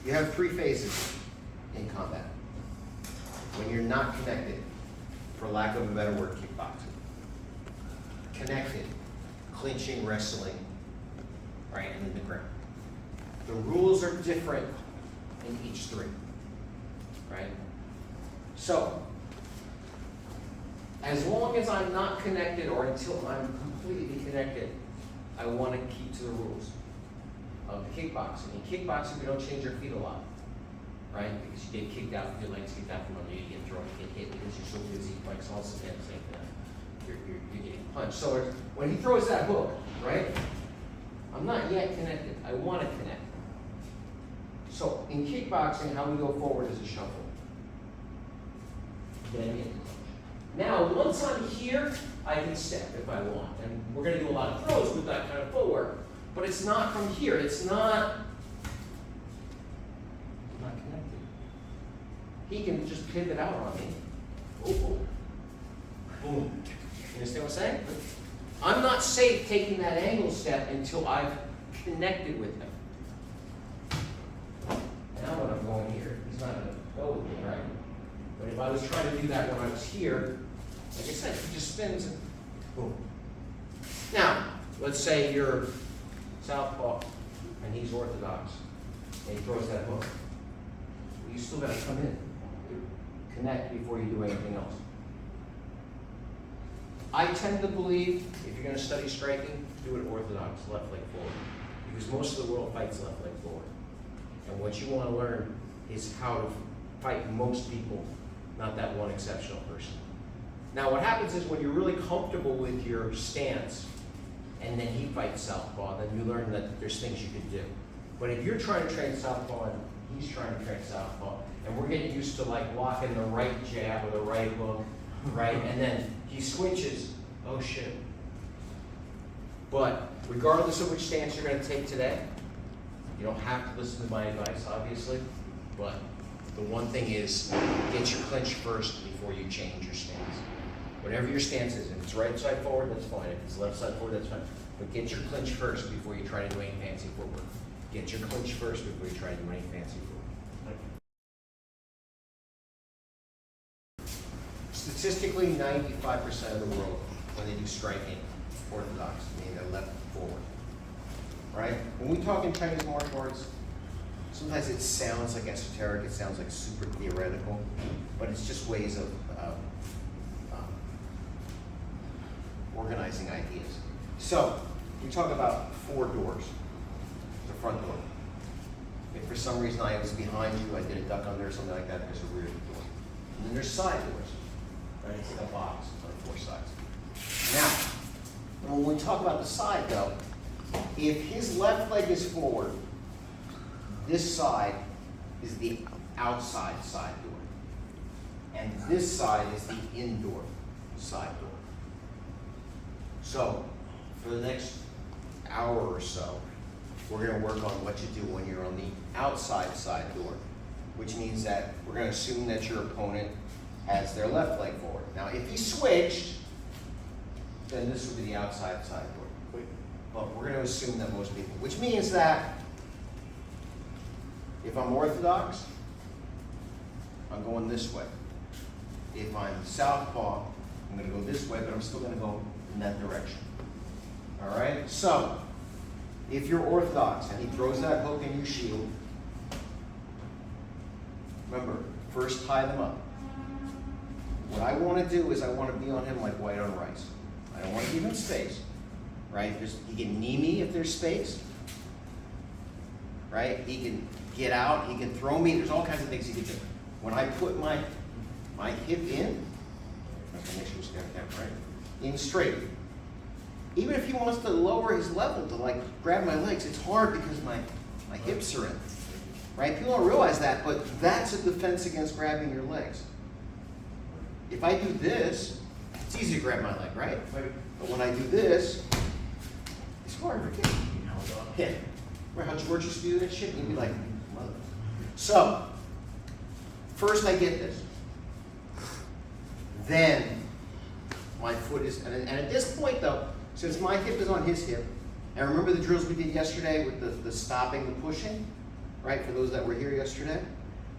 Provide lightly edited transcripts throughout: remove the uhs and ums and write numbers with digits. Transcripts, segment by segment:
You have three phases in combat. When you're not connected, for lack of a better word, kickboxing. Connected, clinching, wrestling, right, and in the ground. The rules are different in each three, right? So, as long as I'm not connected or until I'm completely connected, I want to keep to the rules of the kickboxing. In kickboxing, we don't change our feet a lot, right? Because you get kicked out, your legs kicked out from under you, you get thrown, you get hit because you're so busy, like salsa dance, like that. You're getting punched. So when he throws that hook, right? I'm not yet connected. I want to connect. So in kickboxing, how we go forward is a shuffle. Then into clinch. Now, once I'm here, I can step if I want. And we're going to do a lot of throws with that kind of footwork. But it's not from here. It's not connected. He can just pivot out on me. Oh, boom. You understand what I'm saying? I'm not safe taking that angle step until I've connected with him. Now when I'm going here, he's not going to go with me, right? But if I was trying to do that when I was here, like I said, he just spins and boom. Now, let's say you're southpaw and he's orthodox and he throws that hook. Well, you still got to come in, connect before you do anything else. I tend to believe if you're going to study striking, do it orthodox, left leg forward, because most of the world fights left leg forward. And what you want to learn is how to fight most people, not that one exceptional person. Now what happens is when you're really comfortable with your stance and then he fights southpaw, then you learn that there's things you can do. But if you're trying to train southpaw and he's trying to train southpaw, and we're getting used to like blocking the right jab or the right hook, right? And then he switches, oh shit. But regardless of which stance you're going to take today, you don't have to listen to my advice, obviously, but the one thing is get your clinch first before you change your stance. Whatever your stance is, if it's right side forward, that's fine. If it's left side forward, that's fine. But get your clinch first before you try to do any fancy footwork. Get your clinch first before you try to do any fancy footwork. Statistically, 95% of the world, when they do striking, orthodox, meaning they're left forward. Right? When we talk in Chinese martial arts, sometimes it sounds like esoteric, it sounds like super theoretical, but it's just ways of organizing ideas. So, we talk about four doors. The front door. If for some reason I was behind you, I did a duck under or something like that, there's a rear door. And then there's side doors. Right? It's like a box on four sides. Now, when we talk about the side though, if his left leg is forward, this side is the outside side door. And this side is the indoor side door. So, for the next hour or so, we're going to work on what you do when you're on the outside side door, which means that we're going to assume that your opponent has their left leg forward. Now, if he switched, then this would be the outside side door. But we're going to assume that most people, which means that if I'm orthodox, I'm going this way. If I'm southpaw, I'm going to go this way, but I'm still going to go in that direction. All right? So, if you're orthodox and he throws that hook and you shield, remember, first tie them up. What I want to do is I want to be on him like white on rice. I don't want to give him space. Right? He can knee me if there's space. Right? He can get out, he can throw me, there's all kinds of things he can do. When I put my hip in, make sure we stand that right, in straight. Even if he wants to lower his level to like grab my legs, it's hard because my hips are in. Right? People don't realize that, but that's a defense against grabbing your legs. If I do this, it's easy to grab my leg, right? But when I do this, it's harder. Yeah. Remember how George used to do that shit? He'd be like, mother. So, first I get this. Then, my foot is, and at this point though, since my hip is on his hip, and remember the drills we did yesterday with the stopping, the pushing? right? For those that were here yesterday,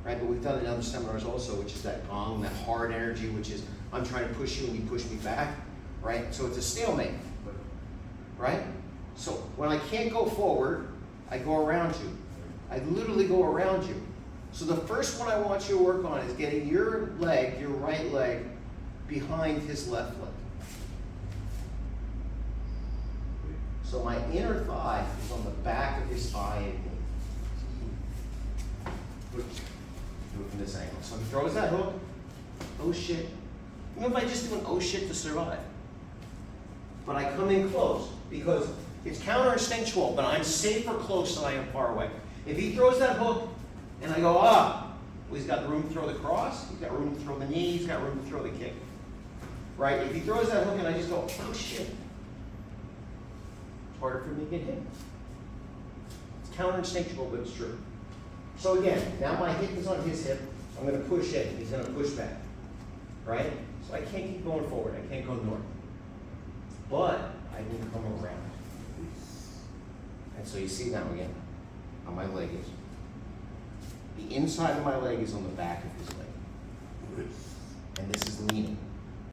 right? But we've done it in other seminars also, which is that gong, that hard energy, which is I'm trying to push you and you push me back, right? So it's a stalemate, right? So when I can't go forward, I go around you. I literally go around you. So the first one I want you to work on is getting your leg, your right leg, behind his left leg. So my inner thigh is on the back of his thigh and knee. Do it from this angle. So he throws that hook. Oh shit. You know, if I just do an oh shit to survive. But I come in close because it's counter-instinctual, but I'm safer close than I am far away. If he throws that hook and I go, well, he's got room to throw the cross, he's got room to throw the knee, he's got room to throw the kick. Right? If he throws that hook and I just go, oh shit, it's harder for me to get hit. It's counter-instinctual, but it's true. So again, now my hip is on his hip, I'm going to push in, he's going to push back. Right? So I can't keep going forward, I can't go north. But I can come around. And so you see now again, how my leg is. The inside of my leg is on the back of his leg. And this is leaning.